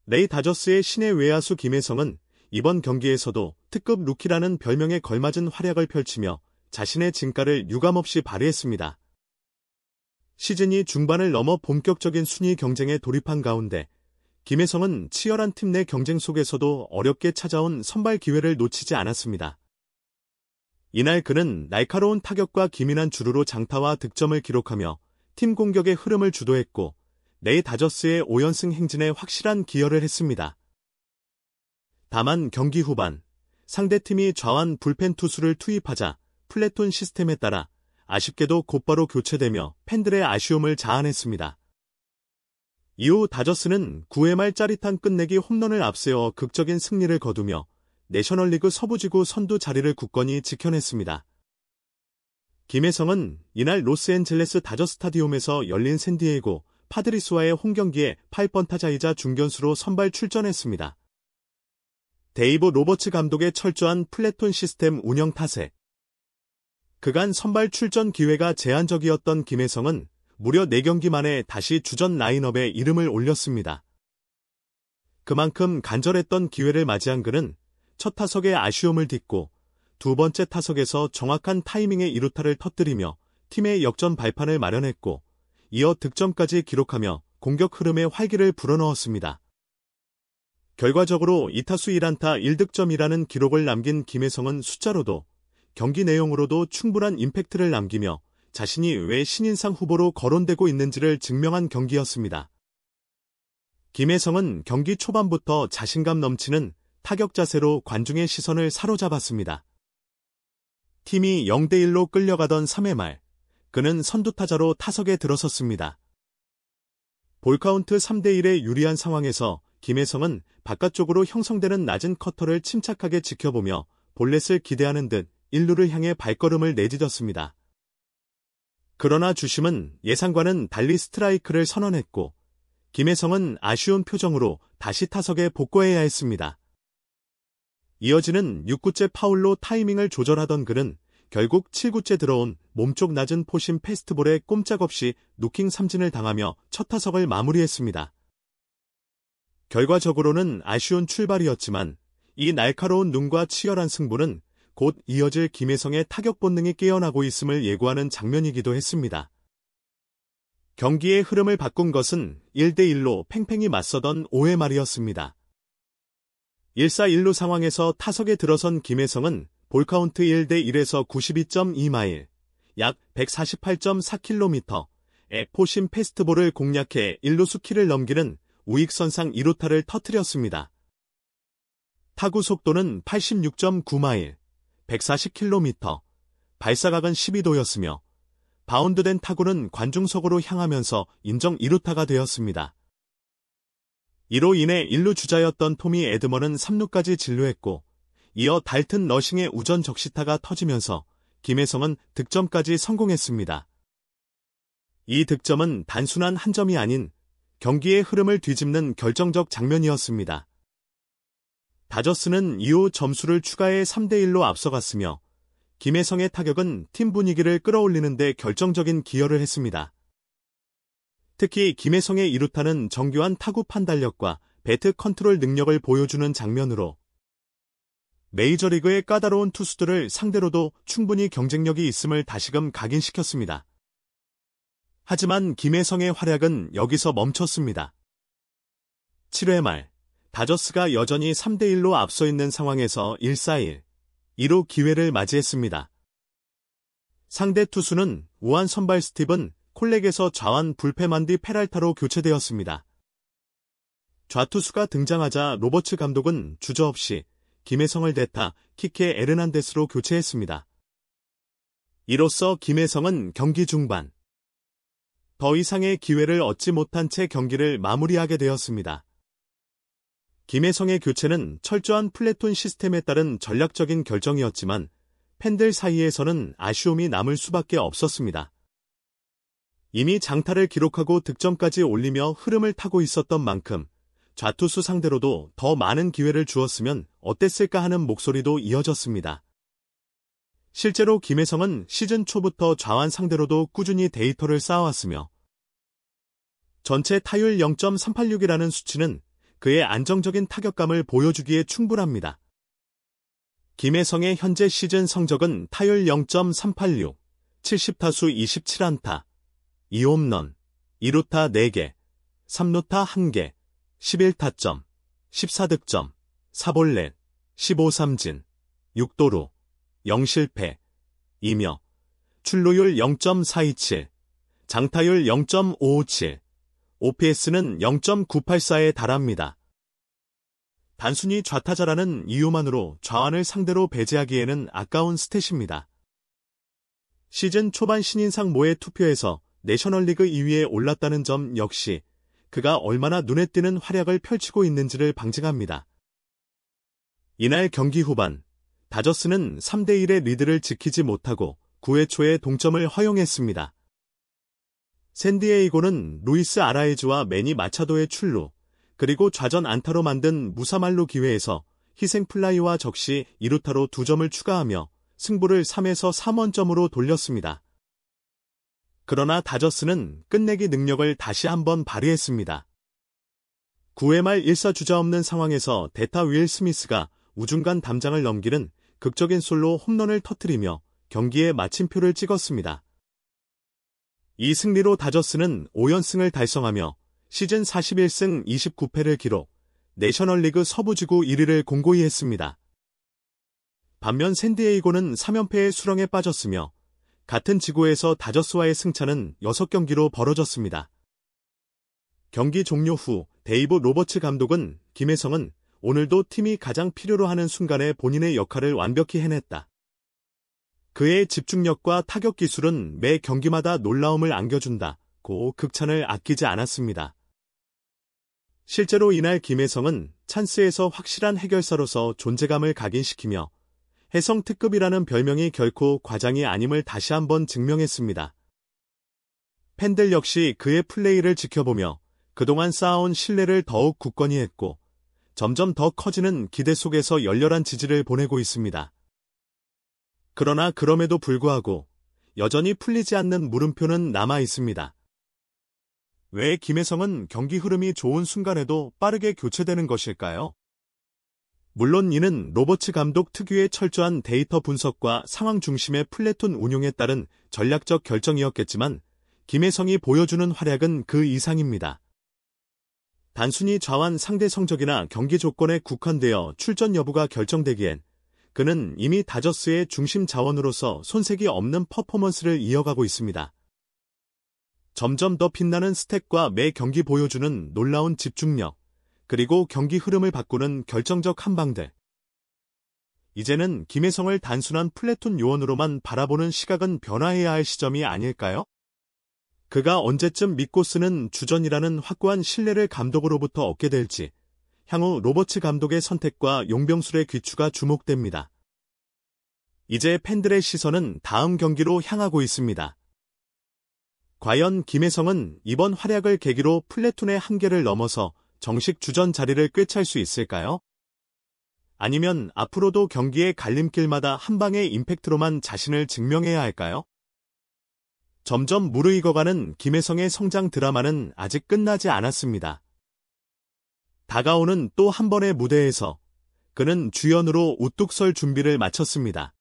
레이 다저스의 신의 외야수 김혜성은 이번 경기에서도 특급 루키라는 별명에 걸맞은 활약을 펼치며 자신의 진가를 유감없이 발휘했습니다. 시즌이 중반을 넘어 본격적인 순위 경쟁에 돌입한 가운데 김혜성은 치열한 팀 내 경쟁 속에서도 어렵게 찾아온 선발 기회를 놓치지 않았습니다. 이날 그는 날카로운 타격과 기민한 주루로 장타와 득점을 기록하며 팀 공격의 흐름을 주도했고 레이 다저스의 5연승 행진에 확실한 기여를 했습니다. 다만 경기 후반 상대팀이 좌완 불펜 투수를 투입하자 플래톤 시스템에 따라 아쉽게도 곧바로 교체되며 팬들의 아쉬움을 자아냈습니다. 이후 다저스는 9회 말 짜릿한 끝내기 홈런을 앞세워 극적인 승리를 거두며 내셔널리그 서부지구 선두 자리를 굳건히 지켜냈습니다. 김혜성은 이날 로스앤젤레스 다저 스타디움에서 열린 샌디에이고 파드리스와의 홈경기에 8번 타자이자 중견수로 선발 출전했습니다. 데이브 로버츠 감독의 철저한 플래톤 시스템 운영 탓에 그간 선발 출전 기회가 제한적이었던 김혜성은 무려 4경기 만에 다시 주전 라인업에 이름을 올렸습니다. 그만큼 간절했던 기회를 맞이한 그는 첫 타석에 아쉬움을 딛고 두 번째 타석에서 정확한 타이밍의 2루타를 터뜨리며 팀의 역전 발판을 마련했고 이어 득점까지 기록하며 공격 흐름에 활기를 불어넣었습니다. 결과적으로 2타수 1안타 1득점이라는 기록을 남긴 김혜성은 숫자로도 경기 내용으로도 충분한 임팩트를 남기며 자신이 왜 신인상 후보로 거론되고 있는지를 증명한 경기였습니다. 김혜성은 경기 초반부터 자신감 넘치는 타격 자세로 관중의 시선을 사로잡았습니다. 팀이 0대1로 끌려가던 3회 말, 그는 선두타자로 타석에 들어섰습니다. 볼카운트 3대1의 유리한 상황에서 김혜성은 바깥쪽으로 형성되는 낮은 커터를 침착하게 지켜보며 볼넷을 기대하는 듯 1루를 향해 발걸음을 내딛었습니다. 그러나 주심은 예상과는 달리 스트라이크를 선언했고 김혜성은 아쉬운 표정으로 다시 타석에 복귀해야 했습니다. 이어지는 6구째 파울로 타이밍을 조절하던 그는 결국 7구째 들어온 몸쪽 낮은 포심 패스트볼에 꼼짝없이 루킹 삼진을 당하며 첫 타석을 마무리했습니다. 결과적으로는 아쉬운 출발이었지만 이 날카로운 눈과 치열한 승부는 곧 이어질 김혜성의 타격 본능이 깨어나고 있음을 예고하는 장면이기도 했습니다. 경기의 흐름을 바꾼 것은 1대1로 팽팽히 맞서던 5회 말이었습니다. 1사1루 상황에서 타석에 들어선 김혜성은 볼카운트 1대1에서 92.2마일, 약 148.4km의 포심 패스트볼을 공략해 1루수 키를 넘기는 우익선상 2루타를 터뜨렸습니다. 타구 속도는 86.9마일, 140km, 발사각은 12도였으며 바운드된 타구는 관중석으로 향하면서 인정 2루타가 되었습니다. 이로 인해 1루 주자였던 토미 에드먼은 3루까지 진루했고 이어 달튼 러싱의 우전 적시타가 터지면서 김혜성은 득점까지 성공했습니다. 이 득점은 단순한 한 점이 아닌 경기의 흐름을 뒤집는 결정적 장면이었습니다. 다저스는 이후 점수를 추가해 3대1로 앞서갔으며 김혜성의 타격은 팀 분위기를 끌어올리는 데 결정적인 기여를 했습니다. 특히 김혜성의 2루타는 정교한 타구 판단력과 배트 컨트롤 능력을 보여주는 장면으로 메이저리그의 까다로운 투수들을 상대로도 충분히 경쟁력이 있음을 다시금 각인시켰습니다. 하지만 김혜성의 활약은 여기서 멈췄습니다. 7회 말 다저스가 여전히 3대1로 앞서 있는 상황에서 1사1, 2루 기회를 맞이했습니다. 상대 투수는 우한 선발 스티븐 콜렉에서 좌완 불펜만디 페랄타로 교체되었습니다. 좌투수가 등장하자 로버츠 감독은 주저없이 김혜성을 대타 키케 에르난데스로 교체했습니다. 이로써 김혜성은 경기 중반 더 이상의 기회를 얻지 못한 채 경기를 마무리하게 되었습니다. 김혜성의 교체는 철저한 플래톤 시스템에 따른 전략적인 결정이었지만 팬들 사이에서는 아쉬움이 남을 수밖에 없었습니다. 이미 장타를 기록하고 득점까지 올리며 흐름을 타고 있었던 만큼 좌투수 상대로도 더 많은 기회를 주었으면 어땠을까 하는 목소리도 이어졌습니다. 실제로 김혜성은 시즌 초부터 좌완 상대로도 꾸준히 데이터를 쌓아왔으며 전체 타율 0.386이라는 수치는 그의 안정적인 타격감을 보여주기에 충분합니다. 김혜성의 현재 시즌 성적은 타율 0.386, 70타수 27안타, 2홈런, 2루타 4개, 3루타 1개, 11타점, 14득점, 4볼넷, 15삼진, 6도루, 0실패, 2며, 출루율 0.427, 장타율 0.557, OPS는 0.984에 달합니다. 단순히 좌타자라는 이유만으로 좌완을 상대로 배제하기에는 아까운 스탯입니다. 시즌 초반 신인상 모의 투표에서 내셔널리그 2위에 올랐다는 점 역시 그가 얼마나 눈에 띄는 활약을 펼치고 있는지를 방증합니다. 이날 경기 후반, 다저스는 3대1의 리드를 지키지 못하고 9회 초에 동점을 허용했습니다. 샌디에이고는 루이스 아라에즈와 매니 마차도의 출루, 그리고 좌전 안타로 만든 무사말루 기회에서 희생 플라이와 적시 2루타로 2점을 추가하며 승부를 3에서 3원점으로 돌렸습니다. 그러나 다저스는 끝내기 능력을 다시 한번 발휘했습니다. 9회 말 1사주자 없는 상황에서 대타 윌 스미스가 우중간 담장을 넘기는 극적인 솔로 홈런을 터뜨리며 경기에 마침표를 찍었습니다. 이 승리로 다저스는 5연승을 달성하며 시즌 41승 29패를 기록, 내셔널리그 서부지구 1위를 공고히 했습니다. 반면 샌디에이고는 3연패의 수렁에 빠졌으며 같은 지구에서 다저스와의 승차는 6경기로 벌어졌습니다. 경기 종료 후 데이브 로버츠 감독은 김혜성은 오늘도 팀이 가장 필요로 하는 순간에 본인의 역할을 완벽히 해냈다. 그의 집중력과 타격 기술은 매 경기마다 놀라움을 안겨준다고 극찬을 아끼지 않았습니다. 실제로 이날 김혜성은 찬스에서 확실한 해결사로서 존재감을 각인시키며 혜성 특급이라는 별명이 결코 과장이 아님을 다시 한번 증명했습니다. 팬들 역시 그의 플레이를 지켜보며 그동안 쌓아온 신뢰를 더욱 굳건히 했고 점점 더 커지는 기대 속에서 열렬한 지지를 보내고 있습니다. 그러나 그럼에도 불구하고 여전히 풀리지 않는 물음표는 남아 있습니다. 왜 김혜성은 경기 흐름이 좋은 순간에도 빠르게 교체되는 것일까요? 물론 이는 로버츠 감독 특유의 철저한 데이터 분석과 상황 중심의 플래툰 운용에 따른 전략적 결정이었겠지만 김혜성이 보여주는 활약은 그 이상입니다. 단순히 좌완 상대 성적이나 경기 조건에 국한되어 출전 여부가 결정되기엔 그는 이미 다저스의 중심 자원으로서 손색이 없는 퍼포먼스를 이어가고 있습니다. 점점 더 빛나는 스탯과 매 경기 보여주는 놀라운 집중력, 그리고 경기 흐름을 바꾸는 결정적 한방들. 이제는 김혜성을 단순한 플래툰 요원으로만 바라보는 시각은 변화해야 할 시점이 아닐까요? 그가 언제쯤 믿고 쓰는 주전이라는 확고한 신뢰를 감독으로부터 얻게 될지 향후 로버츠 감독의 선택과 용병술의 귀추가 주목됩니다. 이제 팬들의 시선은 다음 경기로 향하고 있습니다. 과연 김혜성은 이번 활약을 계기로 플래툰의 한계를 넘어서 정식 주전 자리를 꿰찰 수 있을까요? 아니면 앞으로도 경기의 갈림길마다 한 방의 임팩트로만 자신을 증명해야 할까요? 점점 무르익어가는 김혜성의 성장 드라마는 아직 끝나지 않았습니다. 다가오는 또 한 번의 무대에서 그는 주연으로 우뚝 설 준비를 마쳤습니다.